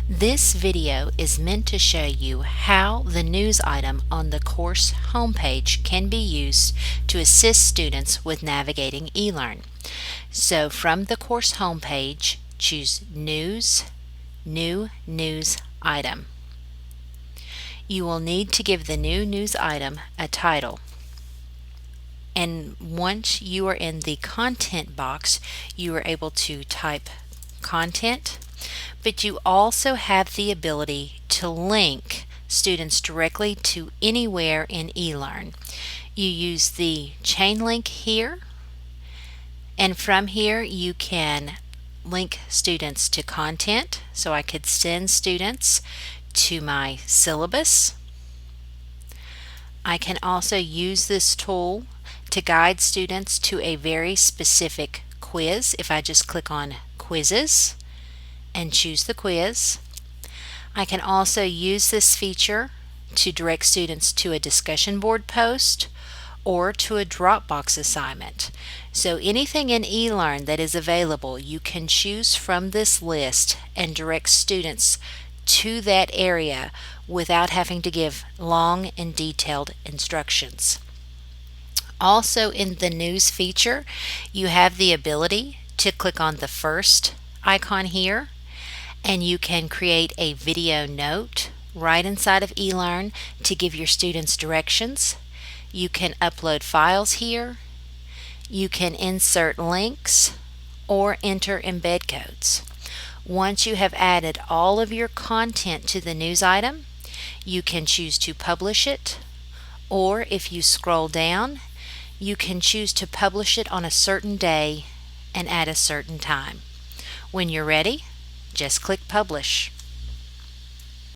This video is meant to show you how the news item on the course homepage can be used to assist students with navigating eLEARN. So from the course homepage, choose News, New News Item. You will need to give the new news item a title. And once you are in the content box, you are able to type content, but you also have the ability to link students directly to anywhere in eLEARN. You use the chain link here, and from here you can link students to content. So I could send students to my syllabus. I can also use this tool to guide students to a very specific quiz if I just click on quizzes and choose the quiz. I can also use this feature to direct students to a discussion board post or to a Dropbox assignment. So anything in eLEARN that is available, you can choose from this list and direct students to that area without having to give long and detailed instructions. Also in the news feature, you have the ability to click on the first icon here, and you can create a video note right inside of eLEARN to give your students directions. You can upload files here. You can insert links or enter embed codes. Once you have added all of your content to the news item, you can choose to publish it, or if you scroll down, you can choose to publish it on a certain day and at a certain time. When you're ready, just click Publish.